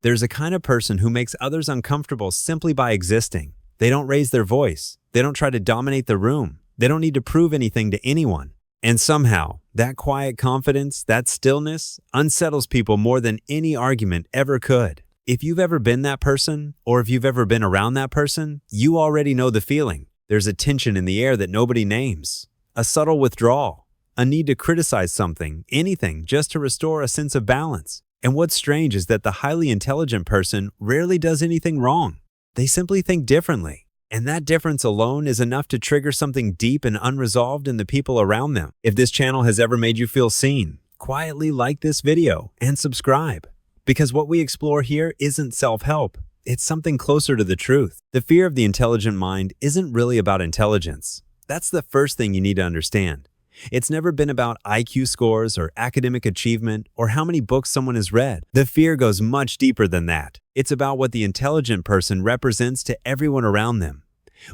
There's a kind of person who makes others uncomfortable simply by existing. They don't raise their voice. They don't try to dominate the room. They don't need to prove anything to anyone. And somehow, that quiet confidence, that stillness, unsettles people more than any argument ever could. If you've ever been that person, or if you've ever been around that person, you already know the feeling. There's a tension in the air that nobody names. A subtle withdrawal. A need to criticize something, anything, just to restore a sense of balance. And what's strange is that the highly intelligent person rarely does anything wrong. They simply think differently. And that difference alone is enough to trigger something deep and unresolved in the people around them. If this channel has ever made you feel seen, quietly like this video and subscribe. Because what we explore here isn't self-help. It's something closer to the truth. The fear of the intelligent mind isn't really about intelligence. That's the first thing you need to understand. It's never been about IQ scores or academic achievement or how many books someone has read. The fear goes much deeper than that. It's about what the intelligent person represents to everyone around them.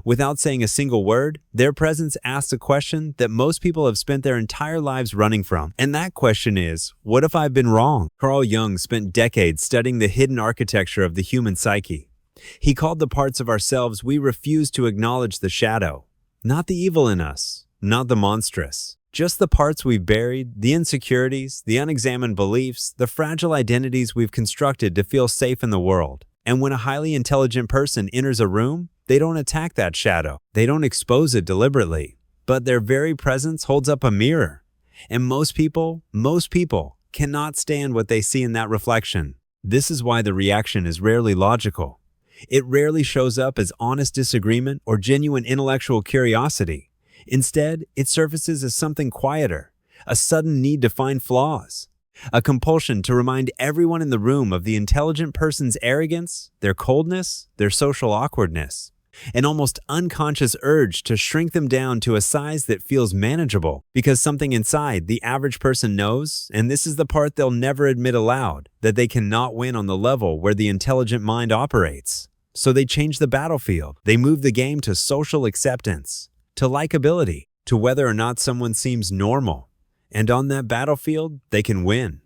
Without saying a single word, their presence asks a question that most people have spent their entire lives running from. And that question is, what if I've been wrong? Carl Jung spent decades studying the hidden architecture of the human psyche. He called the parts of ourselves we refuse to acknowledge the shadow. Not the evil in us, not the monstrous. Just the parts we've buried, the insecurities, the unexamined beliefs, the fragile identities we've constructed to feel safe in the world. And when a highly intelligent person enters a room, they don't attack that shadow. They don't expose it deliberately. But their very presence holds up a mirror. And most people cannot stand what they see in that reflection. This is why the reaction is rarely logical. It rarely shows up as honest disagreement or genuine intellectual curiosity. Instead, it surfaces as something quieter, a sudden need to find flaws, a compulsion to remind everyone in the room of the intelligent person's arrogance, their coldness, their social awkwardness, an almost unconscious urge to shrink them down to a size that feels manageable because something inside the average person knows, and this is the part they'll never admit aloud, that they cannot win on the level where the intelligent mind operates. So they change the battlefield. They move the game to social acceptance, to likability, to whether or not someone seems normal. And on that battlefield, they can win.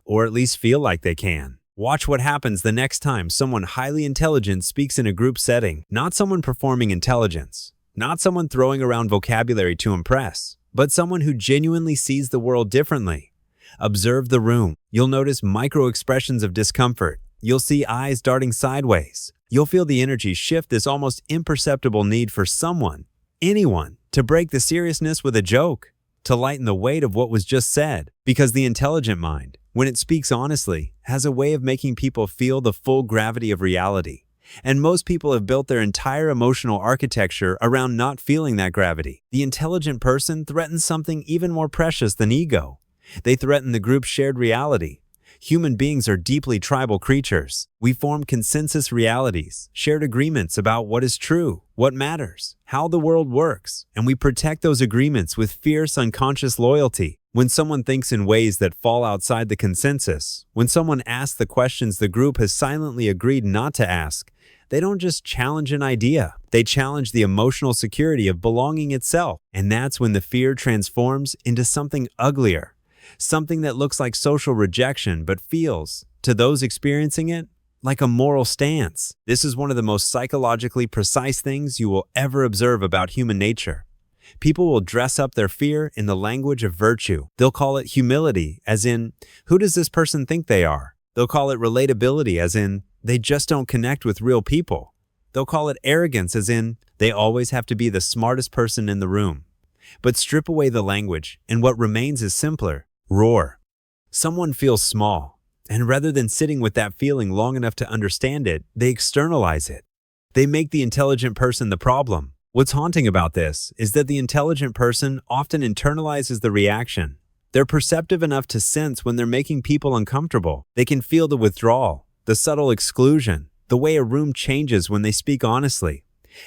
Or at least feel like they can. Watch what happens the next time someone highly intelligent speaks in a group setting. Not someone performing intelligence. Not someone throwing around vocabulary to impress. But someone who genuinely sees the world differently. Observe the room. You'll notice micro-expressions of discomfort. You'll see eyes darting sideways. You'll feel the energy shift, this almost imperceptible need for someone, anyone, to break the seriousness with a joke, to lighten the weight of what was just said. Because the intelligent mind, when it speaks honestly, has a way of making people feel the full gravity of reality. And most people have built their entire emotional architecture around not feeling that gravity. The intelligent person threatens something even more precious than ego. They threaten the group's shared reality. Human beings are deeply tribal creatures. We form consensus realities, shared agreements about what is true, what matters, how the world works, and we protect those agreements with fierce unconscious loyalty. When someone thinks in ways that fall outside the consensus, when someone asks the questions the group has silently agreed not to ask, they don't just challenge an idea, they challenge the emotional security of belonging itself. And that's when the fear transforms into something uglier. Something that looks like social rejection but feels, to those experiencing it, like a moral stance. This is one of the most psychologically precise things you will ever observe about human nature. People will dress up their fear in the language of virtue. They'll call it humility, as in, who does this person think they are? They'll call it relatability, as in, they just don't connect with real people. They'll call it arrogance, as in, they always have to be the smartest person in the room. But strip away the language, and what remains is simpler. Roar. Someone feels small, and rather than sitting with that feeling long enough to understand it, they externalize it. They make the intelligent person the problem. What's haunting about this is that the intelligent person often internalizes the reaction. They're perceptive enough to sense when they're making people uncomfortable. They can feel the withdrawal, the subtle exclusion, the way a room changes when they speak honestly.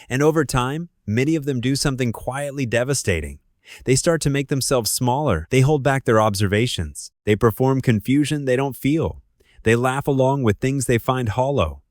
And over time, many of them do something quietly devastating. They start to make themselves smaller. They hold back their observations. They perform confusion they don't feel. They laugh along with things they find hollow.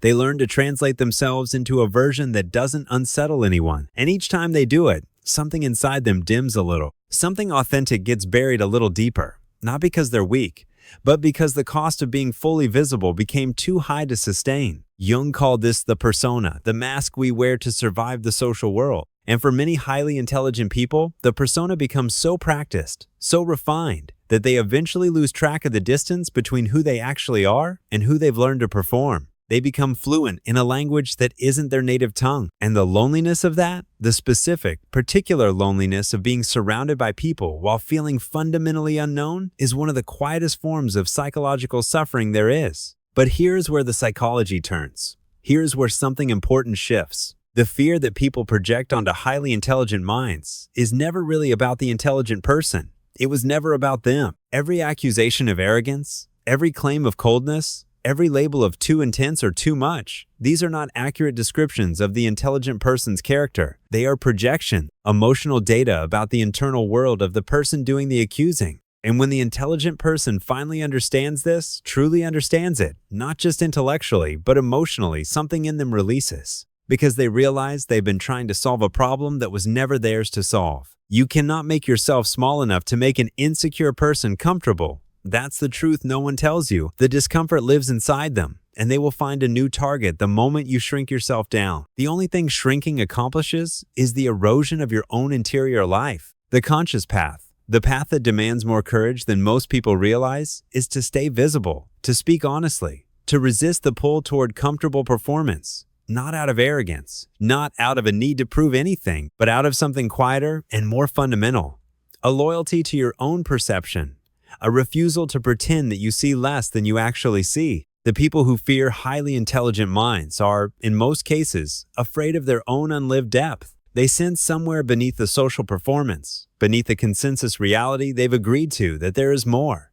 They learn to translate themselves into a version that doesn't unsettle anyone. And each time they do it, something inside them dims a little. Something authentic gets buried a little deeper. Not because they're weak, but because the cost of being fully visible became too high to sustain. Jung called this the persona, the mask we wear to survive the social world. And for many highly intelligent people, the persona becomes so practiced, so refined, that they eventually lose track of the distance between who they actually are and who they've learned to perform. They become fluent in a language that isn't their native tongue. And the loneliness of that, the specific, particular loneliness of being surrounded by people while feeling fundamentally unknown, is one of the quietest forms of psychological suffering there is. But here's where the psychology turns. Here's where something important shifts. The fear that people project onto highly intelligent minds is never really about the intelligent person. It was never about them. Every accusation of arrogance, every claim of coldness, every label of too intense or too much, these are not accurate descriptions of the intelligent person's character. They are projection, emotional data about the internal world of the person doing the accusing. And when the intelligent person finally understands this, truly understands it, not just intellectually, but emotionally, something in them releases. Because they realize they've been trying to solve a problem that was never theirs to solve. You cannot make yourself small enough to make an insecure person comfortable. That's the truth no one tells you. The discomfort lives inside them, and they will find a new target the moment you shrink yourself down. The only thing shrinking accomplishes is the erosion of your own interior life. The conscious path, the path that demands more courage than most people realize, is to stay visible, to speak honestly, to resist the pull toward comfortable performance. Not out of arrogance, not out of a need to prove anything, but out of something quieter and more fundamental. A loyalty to your own perception, a refusal to pretend that you see less than you actually see. The people who fear highly intelligent minds are, in most cases, afraid of their own unlived depth. They sense somewhere beneath the social performance, beneath the consensus reality they've agreed to, that there is more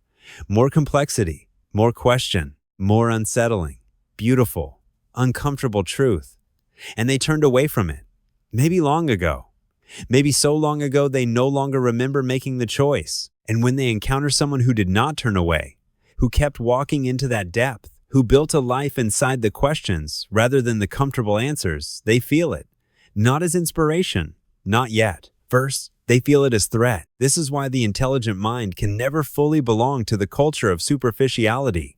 complexity, more question, more unsettling, beautiful, uncomfortable truth, and they turned away from it. Maybe long ago. Maybe so long ago they no longer remember making the choice. And when they encounter someone who did not turn away, who kept walking into that depth, who built a life inside the questions rather than the comfortable answers, they feel it. Not as inspiration, not yet. First, they feel it as threat. This is why the intelligent mind can never fully belong to the culture of superficiality.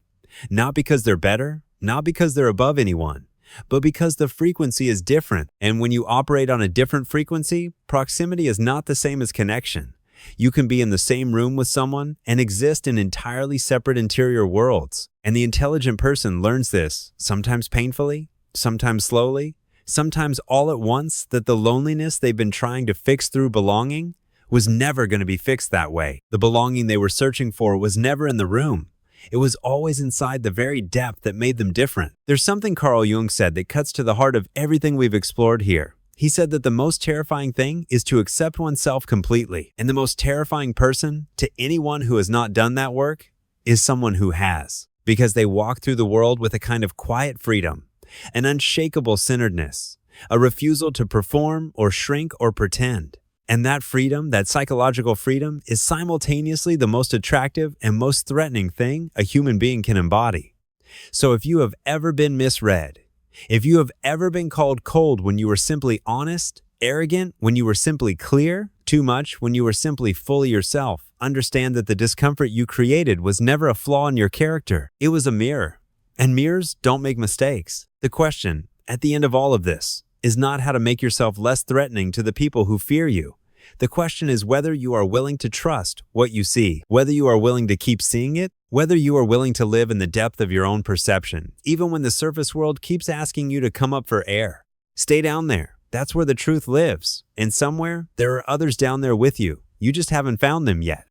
Not because they're better, not because they're above anyone, but because the frequency is different. And when you operate on a different frequency, proximity is not the same as connection. You can be in the same room with someone and exist in entirely separate interior worlds. And the intelligent person learns this, sometimes painfully, sometimes slowly, sometimes all at once, that the loneliness they've been trying to fix through belonging was never going to be fixed that way. The belonging they were searching for was never in the room. It was always inside the very depth that made them different. There's something Carl Jung said that cuts to the heart of everything we've explored here. He said that the most terrifying thing is to accept oneself completely. And the most terrifying person to anyone who has not done that work is someone who has. Because they walk through the world with a kind of quiet freedom, an unshakable centeredness, a refusal to perform or shrink or pretend. And that freedom, that psychological freedom, is simultaneously the most attractive and most threatening thing a human being can embody. So if you have ever been misread, if you have ever been called cold when you were simply honest, arrogant when you were simply clear, too much when you were simply fully yourself, understand that the discomfort you created was never a flaw in your character. It was a mirror. And mirrors don't make mistakes. The question, at the end of all of this, is not how to make yourself less threatening to the people who fear you. The question is whether you are willing to trust what you see, whether you are willing to keep seeing it, whether you are willing to live in the depth of your own perception, even when the surface world keeps asking you to come up for air. Stay down there. That's where the truth lives. And somewhere, there are others down there with you. You just haven't found them yet.